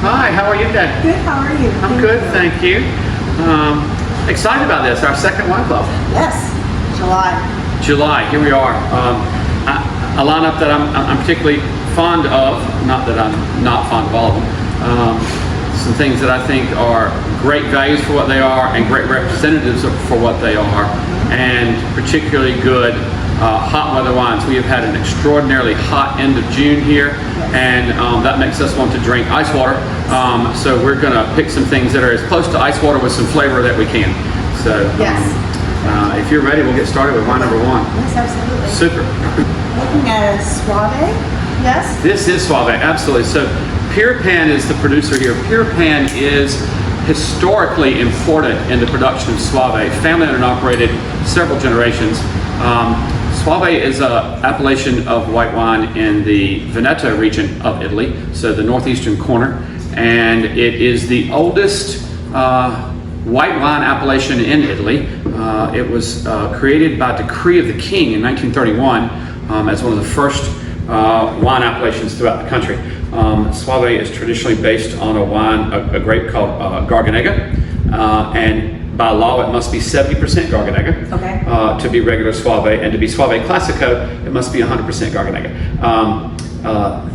Hi, how are you today? Good, how are you? I'm good, thank you. Excited about this, our second wine club. Yes, July. July, here we are. A lineup that I'm particularly fond of, not that I'm not fond of all of them. Some things that I think are great values for what they are and great representatives for what they are, and particularly good hot weather wines. We have had an extraordinarily hot end of June here, and that makes us want to drink ice water. So we're going to pick some things that are as close to ice water with some flavor that we can. So Yes. If you're ready, we'll get started with wine number one. Yes, absolutely. Super. Looking at a Suave, yes? This is Suave, absolutely. So Pure Pan is the producer here. Pure Pan is historically important in the production of Suave, family owned and operated several generations. Suave is an appellation of white wine in the Veneto region of Italy, so the northeastern corner, and it is the oldest white wine appellation in Italy. It was created by decree of the king in 1931 as one of the first wine appellations throughout the country. Suave is traditionally based on a grape called Garganega, and by law it must be 70% Garganega to be regular Suave, and to be Suave Classico it must be 100% Garganega.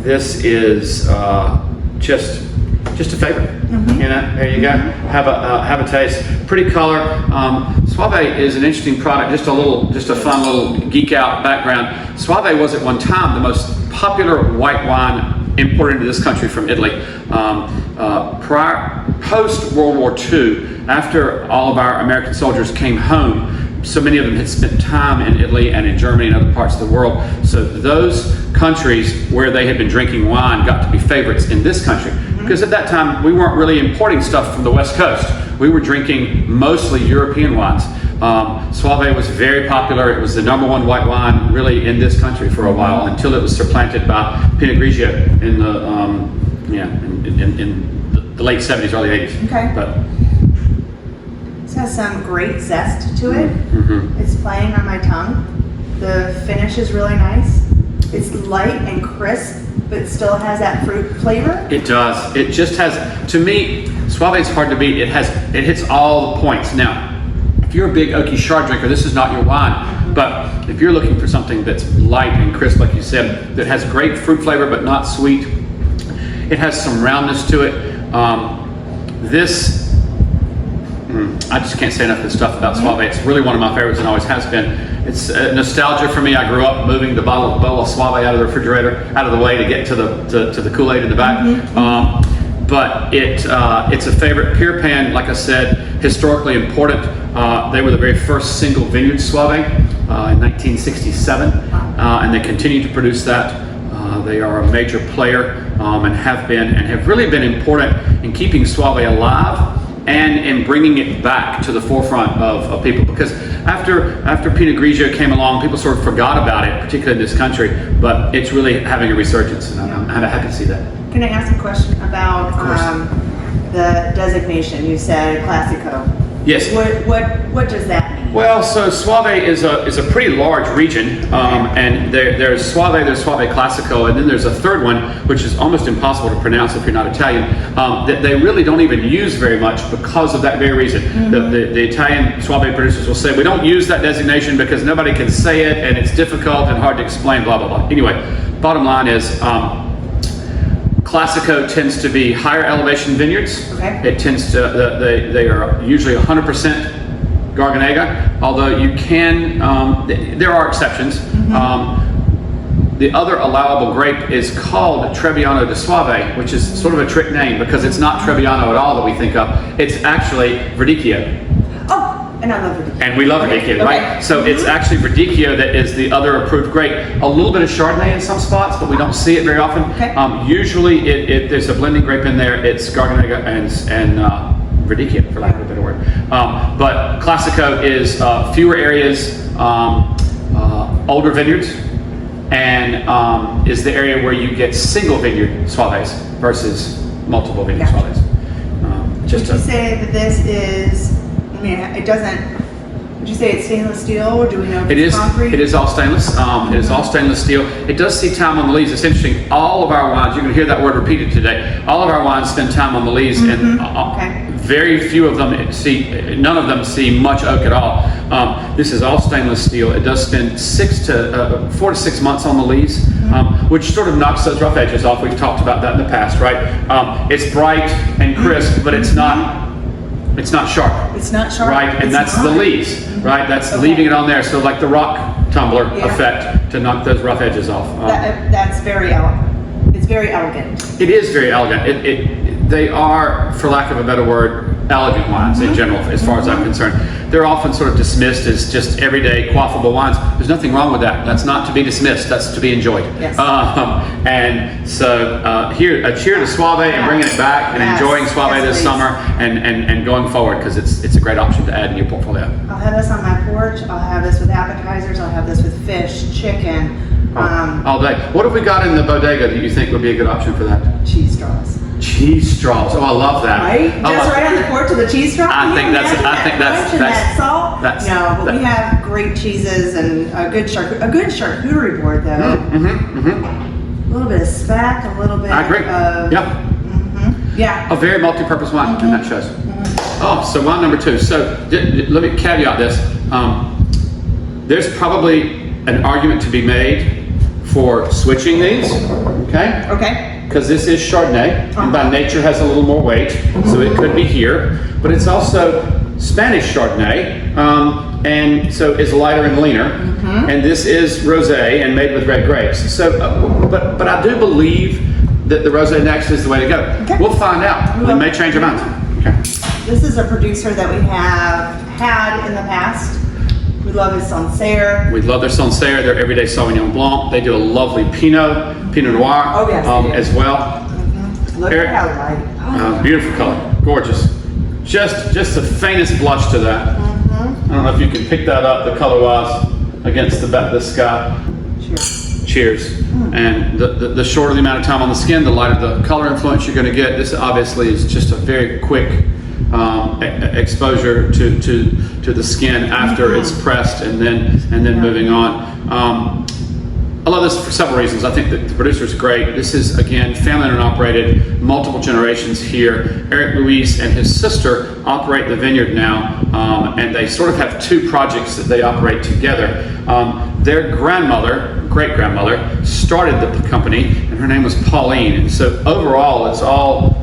This is just a favorite. You know, there you go. Have a taste. Pretty color. Suave is an interesting product. Just a fun little geek out background. Suave was at one time the most popular white wine imported into this country from Italy. Post World War II, after all of our American soldiers came home, so many of them had spent time in Italy and in Germany and other parts of the world. So those countries where they had been drinking wine got to be favorites in this country. Because at that time, we weren't really importing stuff from the West Coast. We were drinking mostly European wines. Suave was very popular. It was the #1 white wine really in this country for a while, until it was supplanted by Pinot Grigio in the late 70s, early 80s. Okay. But This has some great zest to it. It's playing on my tongue. The finish is really nice. It's light and crisp, but still has that fruit flavor. it does. It just has, to me, Suave is hard to beat. It hits all the points. Now, if you're a big oaky chard drinker, this is not your wine. But if you're looking for something that's light and crisp, like you said, that has great fruit flavor but not sweet, it has some roundness to it. I just can't say enough good stuff about Suave. It's really one of my favorites and always has been. It's nostalgia for me. I grew up moving the bottle of Suave out of the refrigerator, out of the way to get to the Kool-Aid in the back. But it's a favorite. Pure Pan, like I said, historically important. They were the very first single vineyard Suave in 1967, and they continue to produce that. They are a major player and have been, and have really been important in keeping Suave alive and in bringing it back to the forefront of people. Because after Pinot Grigio came along, people sort of forgot about it, particularly in this country, but it's really having a resurgence, and I'm happy to see that. Can I ask a question about the designation? You said Classico. Yes. What does that mean? Well, so Suave is a pretty large region, and there's Suave Classico, and then there's a third one, which is almost impossible to pronounce if you're not Italian, that they really don't even use very much because of that very reason. The Italian Suave producers will say, we don't use that designation because nobody can say it, and it's difficult and hard to explain, blah, blah, blah. Anyway, bottom line is, Classico tends to be higher elevation vineyards. It tends to, they are usually 100% Garganega, although you can, there are exceptions. The other allowable grape is called Trebbiano di Suave, which is sort of a trick name because it's not Trebbiano at all that we think of. It's actually Verdicchio. Oh, and I love Verdicchio. And we love Verdicchio, right? So it's actually Verdicchio that is the other approved grape. A little bit of Chardonnay in some spots, but we don't see it very often. Usually, if there's a blending grape in there, it's Garganega and Verdicchio, for lack of a better word. But Classico is fewer areas, older vineyards, and is the area where you get single vineyard Suaves versus multiple vineyard Suaves. Would you say that this is, I mean, it doesn't Did you say it's stainless steel, or do we know if It it's is. concrete? It is all stainless. It is all stainless steel. It does see time on the lees. It's interesting. All of our wines, you're going to hear that word repeated today. All of our wines spend time on the lees, and very few of them none of them see much oak at all. This is all stainless steel. It does spend 4 to 6 months on the lees, which sort of knocks those rough edges off. We've talked about that in the past, right? It's bright and crisp, but it's not. It's not sharp. It's not sharp. Right, and that's the lees, right? That's leaving it on there, so like the rock tumbler effect to knock those rough edges off. That's very elegant. It's very elegant. It is very elegant. They are, for lack of a better word, elegant wines in general, as far as I'm concerned. They're often sort of dismissed as just everyday quaffable wines. There's nothing wrong with that. That's not to be dismissed. That's to be enjoyed. Yes. And so here, a cheer to Suave and bringing it back and enjoying Suave this summer and going forward, because it's a great option to add in your portfolio. I'll have this on my porch. I'll have this with appetizers. I'll have this with fish, chicken. All day. What have we got in the bodega that you think would be a good option for that? Cheese straws. Cheese straws. Oh, I love that. Right? Just right on the porch of the cheese straw. I think that's salt. But we have great cheeses and a good charcuterie board though. A little bit of speck, a little bit. I agree. Yeah. A very multi-purpose wine, and that shows. Oh, so wine number 2. So let me caveat this. There's probably an argument to be made for switching these. Okay. Okay. Because this is Chardonnay, and by nature has a little more weight, so it could be here. But it's also Spanish Chardonnay, and so is lighter and leaner. And this is rosé and made with red grapes. So, but I do believe that the rosé next is the way to go. Okay. We'll find out. We may change our minds. Okay. This is a producer that we have had in the past. We love his Sancerre. We love their Sancerre, their everyday Sauvignon Blanc. They do a lovely Pinot Noir as well. Look at how light. Beautiful color, gorgeous. Just the faintest blush to that. I don't know if you can pick that up, the color-wise, against the sky. Cheers. And the shorter the amount of time on the skin, the lighter the color influence you're going to get. This obviously is just a very quick exposure to the skin after it's pressed, and then moving on. I love this for several reasons. I think that the producer is great. This is, again, family owned and operated, multiple generations here. Eric Luis and his sister operate the vineyard now, and they sort of have 2 projects that they operate together. Their great-grandmother started the company, and her name was Pauline. And so overall, it's all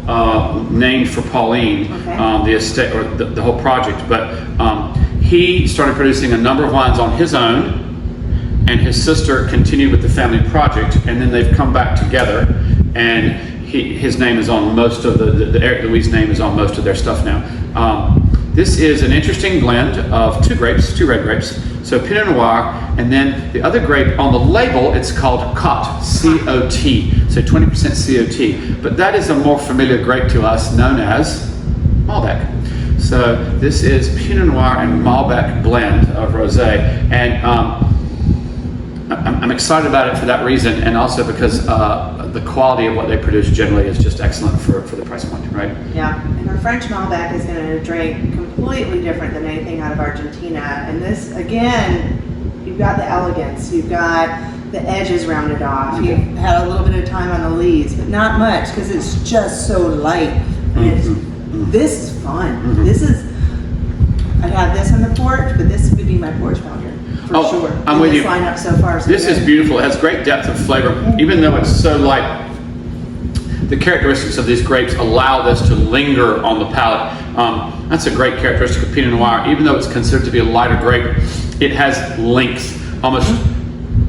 named for Pauline, the estate or the whole project. But he started producing a number of wines on his own, and his sister continued with the family project, and then they've come back together, and his name is on most of the Eric Luis name is on most of their stuff now. This is an interesting blend of 2 red grapes. So Pinot Noir, and then the other grape on the label, it's called Cot, C-O-T, so 20% COT. But that is a more familiar grape to us, known as Malbec. So this is Pinot Noir and Malbec blend of rosé, and I'm excited about it for that reason, and also because the quality of what they produce generally is just excellent for the price point, right? Yeah, and our French Malbec is going to drink completely different than anything out of Argentina. And this, again, you've got the elegance, you've got the edges rounded off, you've had a little bit of time on the leaves, but not much because it's just so light. And this is fun. This is, I'd have this on the porch, but this would be my porch pounder. For sure. I'm with you. Lineup so far. So this is beautiful. It has great depth of flavor, even though it's so light. The characteristics of these grapes allow this to linger on the palate. That's a great characteristic of Pinot Noir. Even though it's considered to be a lighter grape, it has length almost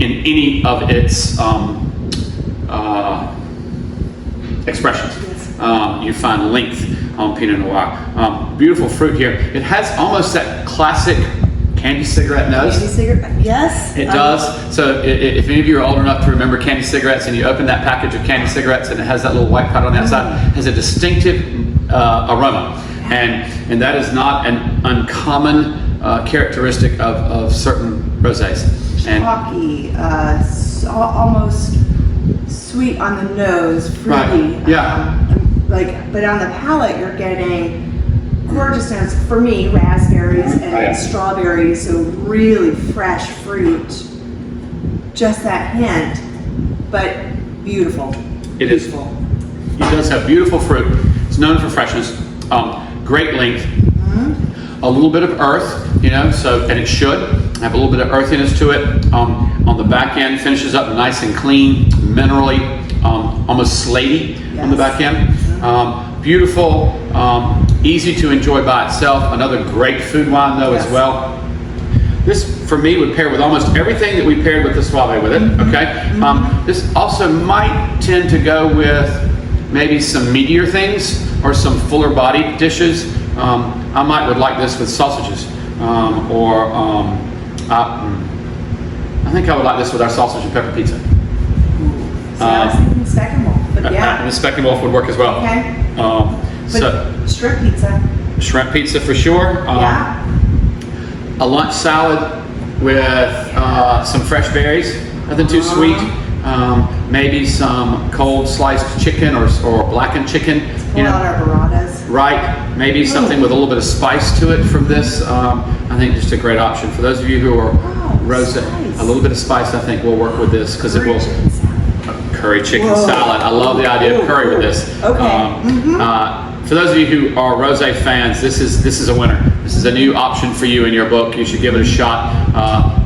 in any of its expressions. You find length on Pinot Noir. Beautiful fruit here. It has almost that classic candy cigarette nose. Candy cigarette, yes. It does. So if any of you are old enough to remember candy cigarettes, and you open that package of candy cigarettes and it has that little white powder on the outside, it has a distinctive aroma. And that is not an uncommon characteristic of certain rosés. Chalky, almost sweet on the nose, fruity. Right. Yeah. But on the palate, you're getting gorgeous notes for me, raspberries and Oh, yeah. strawberries, so really fresh fruit. Just that hint, but beautiful. It is. Beautiful. It does have beautiful fruit. It's known for freshness, great length, a little bit of earth, you know, so, and it should have a little bit of earthiness to it. On the back end, finishes up nice and clean, minerally, almost slaty on the back end. Beautiful, easy to enjoy by itself. Another great food wine though as well. This, for me, would pair with almost everything that we paired with the Soave with it, okay? This also might tend to go with maybe some meatier things or some fuller bodied dishes. I would like this with sausages, I think I would like this with our sausage and pepper pizza. So I was thinking speck and wolf, but yeah. And the speck and wolf would work as well. Okay. So shrimp pizza. shrimp pizza for sure. Yeah. A lunch salad with some fresh berries, nothing too sweet. Maybe some cold sliced chicken or blackened chicken. Pull out our burratas. Right. Maybe something with a little bit of spice to it from this. I think just a great option for those of you who are rosé. Spice. A little bit of spice, I think, will work with this because it will. Chicken salad. Curry chicken salad. I love the idea of curry with this. Okay. For those of you who are rosé fans, this is a winner. This is a new option for you in your book. You should give it a shot.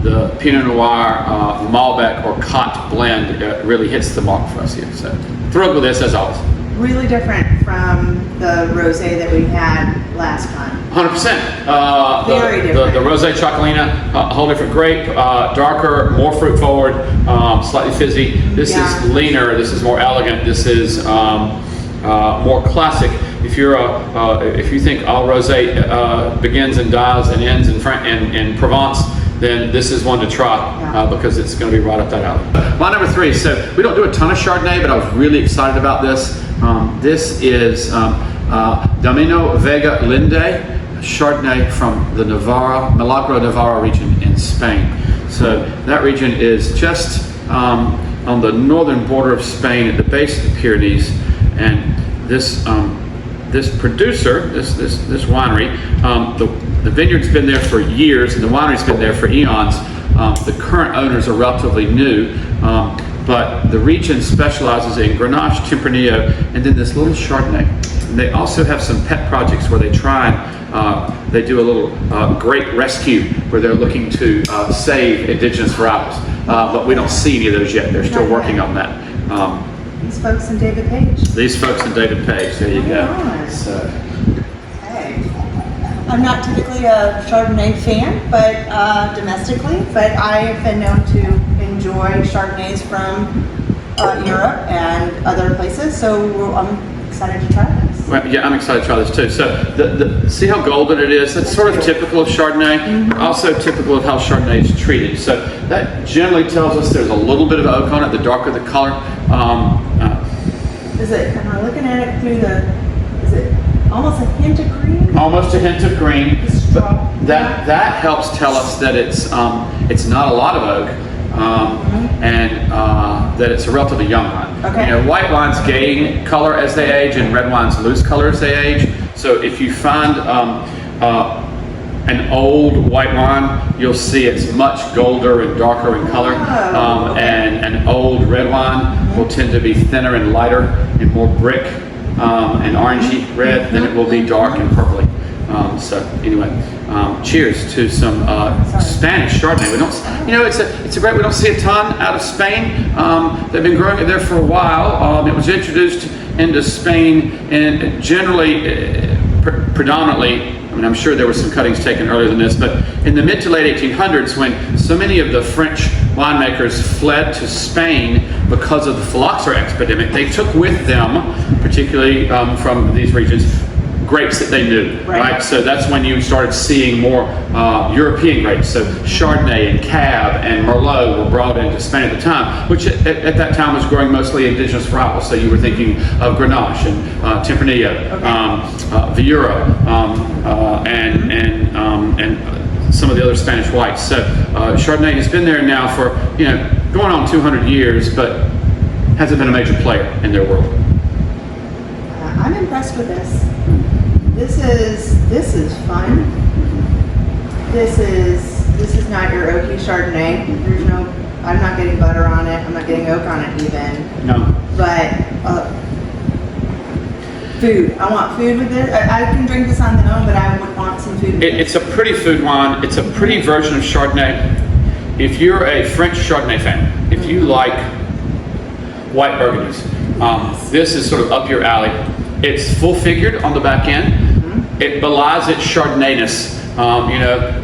The Pinot Noir, Malbec, or Cot blend really hits the mark for us here. So thrilled with this as always. Really different from the rosé that we had last time. 100%. Very different. The Rosé Chocolina, a whole different grape, darker, more fruit forward, slightly fizzy. This is leaner. This is more elegant. This is more classic. If you think all rosé begins and dies and ends in Provence, then this is one to try because it's going to be right up that alley. My number 3. So we don't do a ton of Chardonnay, but I was really excited about this. This is Domino Vega Linde Chardonnay from the Milagro Navarra region in Spain. So that region is just on the northern border of Spain at the base of the Pyrenees, and this producer, this winery, the vineyard's been there for years and the winery's been there for eons. The current owners are relatively new, but the region specializes in Grenache, Tempranillo, and then this little Chardonnay. And they also have some pet projects where they try and they do a little grape rescue where they're looking to save indigenous varietals. But we don't see any of those yet. They're still working on that. These folks and David Page. These folks and David Page. There you go. Nice. So, I'm not typically a Chardonnay fan, but domestically, but I have been known to enjoy Chardonnays from Europe and other places, so I'm excited to try this. well, yeah, I'm excited to try this too. So, see how golden it is? That's sort of typical of Chardonnay, also typical of how Chardonnay is treated. So that generally tells us there's a little bit of oak on it. The darker the color. Is it, am I looking at it through is it almost a hint of green? Almost a hint of green. Straw. That helps tell us that it's not a lot of oak, and that it's a relatively young wine. Okay. You know, white wines gain color as they age, and red wines lose color as they age. So if you find an old white wine, you'll see it's much golder and darker in color, and an old red wine will tend to be thinner and lighter and more brick and orangey red than it will be dark and purpley. So anyway, cheers to some Spanish Chardonnay. We don't, you know, it's a great. We don't see a ton out of Spain. They've been growing it there for a while. It was introduced into Spain and generally, predominantly. I mean, I'm sure there were some cuttings taken earlier than this, but in the mid to late 1800s, when so many of the French winemakers fled to Spain because of the phylloxera epidemic, they took with them, particularly from these regions, grapes that they knew, right? So that's when you started seeing more European grapes. So Chardonnay and Cab and Merlot were brought into Spain at the time, which at that time was growing mostly indigenous varietals. So you were thinking of Grenache and Tempranillo, Viura, and some of the other Spanish whites. So Chardonnay has been there now for, going on 200 years, but hasn't been a major player in their world. I'm impressed with this. This is fun. This is not your oaky Chardonnay. There's no, I'm not getting butter on it. I'm not getting oak on it even. No. But food. I want food with this. I can drink this on the own, but I would want some food with it. It's a pretty food wine. It's a pretty version of Chardonnay. If you're a French Chardonnay fan, if you like white Burgundies, this is sort of up your alley. It's full-figured on the back end. It belies its Chardonnayness. You know,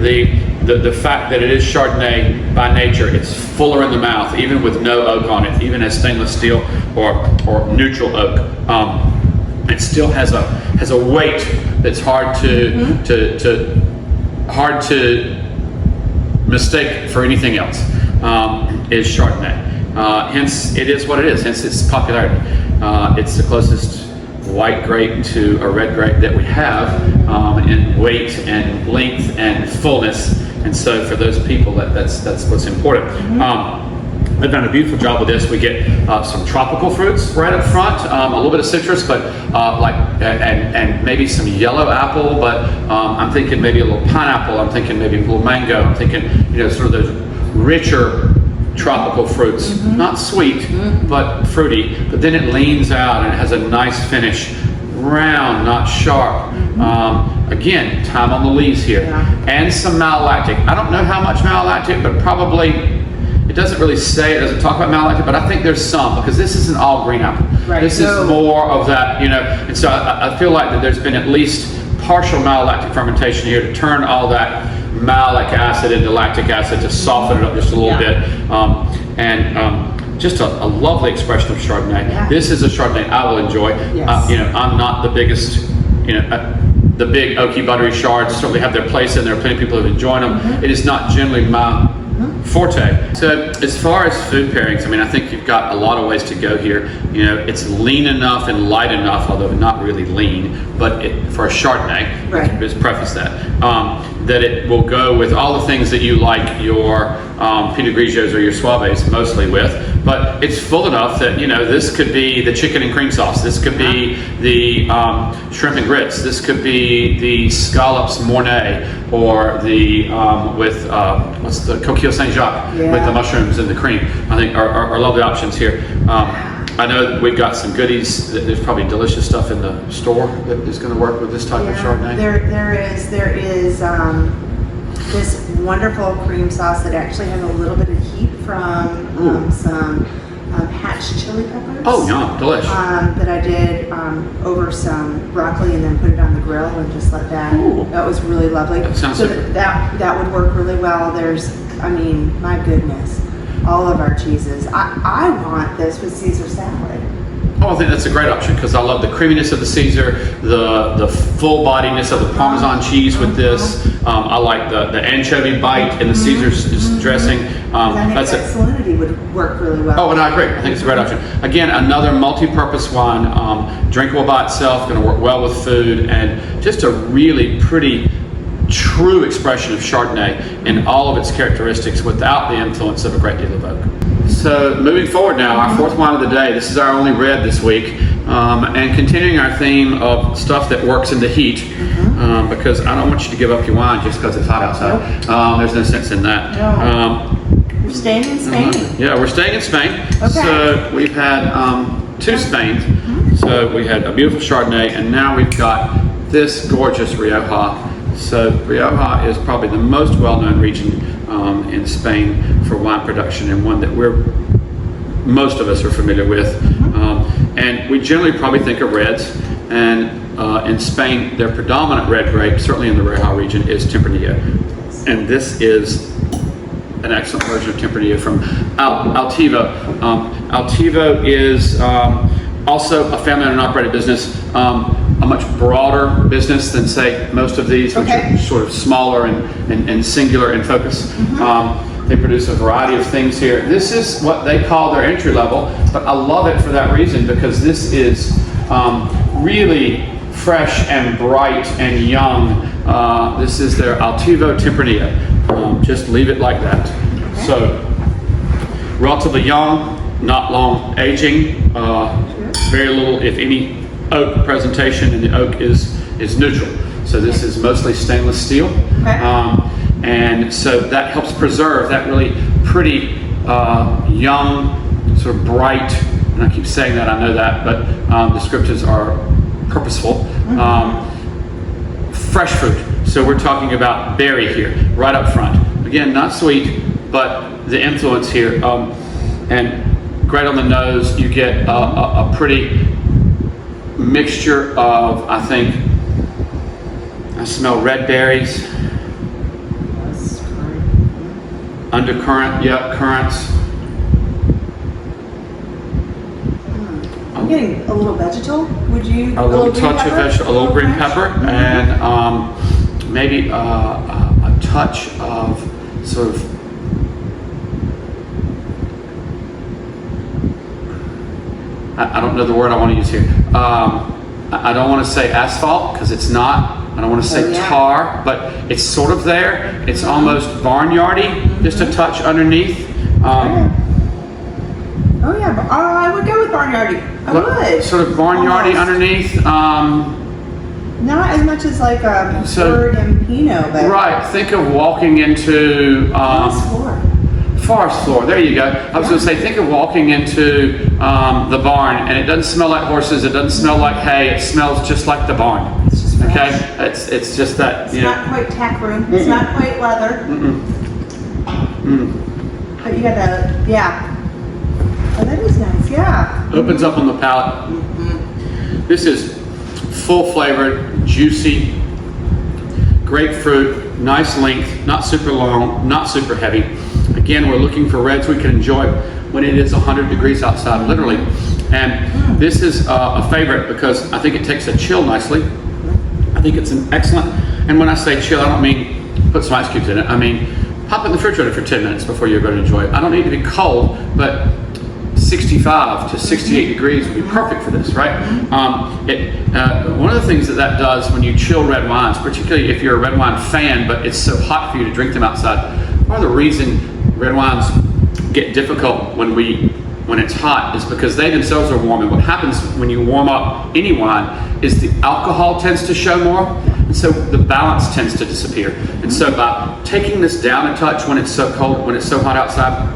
the fact that it is Chardonnay by nature. It's fuller in the mouth, even with no oak on it, even as stainless steel or neutral oak. It still has a weight that's hard to mistake for anything else. Is Chardonnay. Hence, it is what it is. Hence, its popularity. It's the closest white grape to a red grape that we have in weight and length and fullness. And so, for those people, that's what's important. They've done a beautiful job with this. We get some tropical fruits right up front, a little bit of citrus, but and maybe some yellow apple. But I'm thinking maybe a little pineapple. I'm thinking maybe a little mango. I'm thinking, you know, sort of those richer tropical fruits, not sweet, but fruity. But then it leans out and it has a nice finish, round, not sharp. Again, time on the lees here, and some malolactic. I don't know how much malolactic, but probably. It doesn't really say, it doesn't talk about malolactic, but I think there's some, because this isn't all green apple. Right. This is more of that, you know, and so I feel like that there's been at least partial malolactic fermentation here to turn all that malic acid into lactic acid to soften it up just a little bit. Just a lovely expression of Chardonnay. Yeah. This is a Chardonnay I will enjoy. Yes. You know, I'm not the biggest, you know, the big oaky buttery Chards certainly have their place in there. Plenty of people have enjoyed them. It is not generally my forte. So as far as food pairings, I mean, I think you've got a lot of ways to go here. You know, it's lean enough and light enough, although not really lean, but for a Chardonnay, let's preface that, that it will go with all the things that you like your Pinot Grigios or your Soaves mostly with, but it's full enough that, you know, this could be the chicken and cream sauce, this could be the shrimp and grits, this could be the scallops Mornay, or the what's the coquille Saint-Jacques with the mushrooms and the cream. I think are lovely options here. I know we've got some goodies. There's probably delicious stuff in the store that is going to work with this type of Chardonnay. There is this wonderful cream sauce that actually has a little bit of heat from some hatch chili peppers. Oh, yum, delish. That I did over some broccoli and then put it on the grill and just let that. Ooh. That was really lovely. That sounds so super. that would work really well. I mean, my goodness, all of our cheeses. I want this with Caesar salad. Oh, I think that's a great option because I love the creaminess of the Caesar, the full bodiness of the Parmesan cheese with this. I like the anchovy bite in the Caesar dressing. I think that salinity would work really well. Oh, and I agree. I think it's a great option. Again, another multi-purpose wine, drinkable by itself, going to work well with food, and just a really pretty, true expression of Chardonnay in all of its characteristics without the influence of a great deal of oak. So moving forward now, our fourth wine of the day. This is our only red this week, and continuing our theme of stuff that works in the heat, because I don't want you to give up your wine just because it's hot outside. Nope. There's no sense in that. No. We're staying in Spain. Yeah, we're staying in Spain. Okay. So we've had two Spains. So we had a beautiful Chardonnay, and now we've got this gorgeous Rioja. So Rioja is probably the most well-known region in Spain for wine production, and one that most of us are familiar with. And we generally probably think of reds, and in Spain, their predominant red grape, certainly in the Rioja region, is Tempranillo. And this is an excellent version of Tempranillo from Altivo. Altivo is also a family-owned and operated business. A much broader business than, say, most of these, which are sort of smaller and singular in focus. They produce a variety of things here. This is what they call their entry level, but I love it for that reason, because this is really fresh and bright and young. This is their Altivo Tempranillo. Just leave it like that. So, relatively young, not long aging, very little, if any, oak presentation, and the oak is neutral. So this is mostly stainless steel. Okay. And so that helps preserve that really pretty, young, sort of bright, and I keep saying that, I know that, but the descriptors are purposeful. Fresh fruit. So we're talking about berry here, right up front. Again, not sweet, but the influence here. And great on the nose, you get a pretty mixture of, I think, I smell red berries, undercurrent, currants. I'm getting a little vegetal. Would you? A little touch of vegetable, a little green pepper, and maybe a touch of sort of I don't know the word I want to use here. I don't want to say asphalt because it's not. I don't want to say tar, but it's sort of there. It's almost barnyardy, just a touch underneath. Oh yeah, I would go with barnyardy. I would. Sort of barnyardy underneath. Not as much as like a bird and Pinot, but right. Think of walking into forest floor. There you go. I was going to say, think of walking into the barn, and it doesn't smell like horses. It doesn't smell like hay. It smells just like the barn. It's just fresh. Okay. It's just that. It's not quite tack room. It's not quite leather. But you got the Oh, that is nice. Yeah. Opens up on the palate. This is full flavored, juicy, grapefruit, nice length, not super long, not super heavy. Again, we're looking for reds we can enjoy when it is 100 degrees outside, literally. And this is a favorite because I think it takes a chill nicely. I think it's an excellent, and when I say chill, I don't mean put some ice cubes in it. I mean, pop it in the refrigerator for 10 minutes before you're going to enjoy it. I don't need to be cold, but 65 to 68 degrees would be perfect for this, right? One of the things that does when you chill red wines, particularly if you're a red wine fan, but it's so hot for you to drink them outside, part of the reason red wines get difficult when it's hot is because they themselves are warm. And what happens when you warm up any wine is the alcohol tends to show more, and so the balance tends to disappear. And so by taking this down a touch when it's so cold, when it's so hot outside,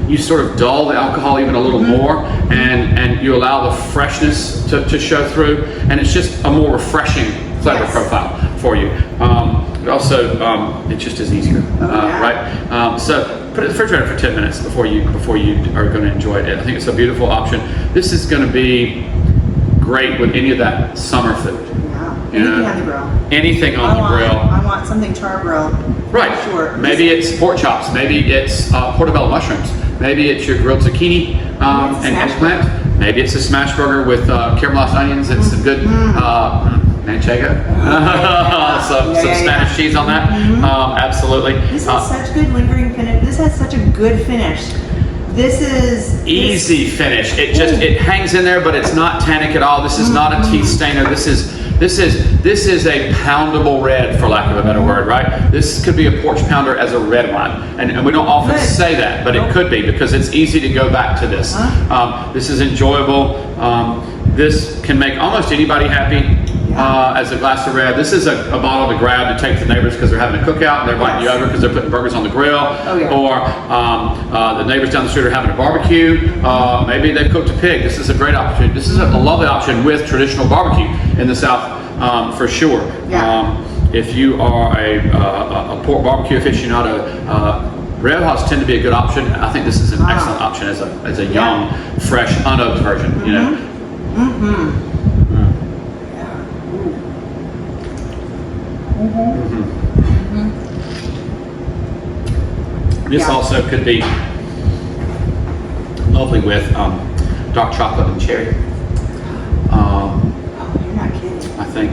you sort of dull the alcohol even a little more, and you allow the freshness to show through, and it's just a more refreshing flavor profile for you. It also, it just is easier, right? So put it in the refrigerator for 10 minutes before you are going to enjoy it. I think it's a beautiful option. This is going to be great with any of that summer food. Anything on the grill. Anything on the grill. I want something char grilled. Right. Sure. Maybe it's pork chops. Maybe it's portobello mushrooms. Maybe it's your grilled zucchini and eggplant. Maybe it's a smash burger with caramelized onions and some good manchego. Some Spanish cheese on that. Absolutely. This has such good lingering finish. This has such a good finish. This is easy finish. It hangs in there, but it's not tannic at all. This is not a teeth stainer. This is a poundable red, for lack of a better word, right? This could be a porch pounder as a red wine, and we don't often say that, but it could be because it's easy to go back to this. This is enjoyable. This can make almost anybody happy. As a glass of red. This is a bottle to grab to take to neighbors because they're having a cookout and they're inviting you over because they're putting burgers on the grill. Or the neighbors down the street are having a barbecue. Maybe they've cooked a pig. This is a great opportunity. This is a lovely option with traditional barbecue in the South for sure. If you are a pork barbecue aficionado, Riojas tend to be a good option. I think this is an excellent option as a young, fresh, unoaked version. You know. This also could be lovely with dark chocolate and cherry. You're not kidding. I think,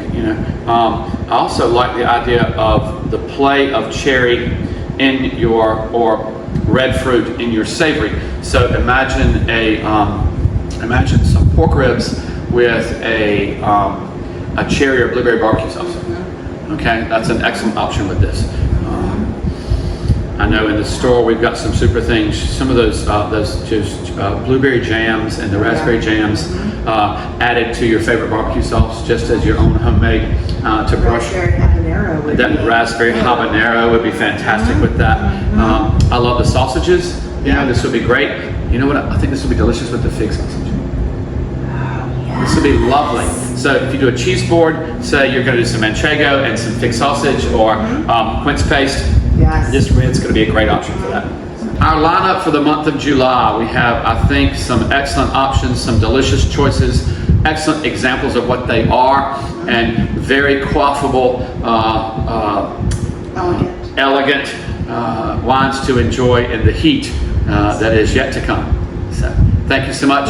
I also like the idea of the play of cherry in or red fruit in your savory. So imagine imagine some pork ribs with a cherry or blueberry barbecue sauce. Okay, that's an excellent option with this. I know in the store we've got some super things. Some of those just blueberry jams and the raspberry jams added to your favorite barbecue sauce, just as your own homemade to brush. Raspberry habanero would That be raspberry habanero would be fantastic with that. I love the sausages. You know, this would be great. You know what? I think this would be delicious with the fig sausage. This would be lovely. So if you do a cheese board, say you're going to do some manchego and some fig sausage or quince paste, this red's going to be a great option for that. Our lineup for the month of July, we have, I think, some excellent options, some delicious choices, excellent examples of what they are, and very quaffable, elegant wines to enjoy in the heat that is yet to come. So, thank you so much.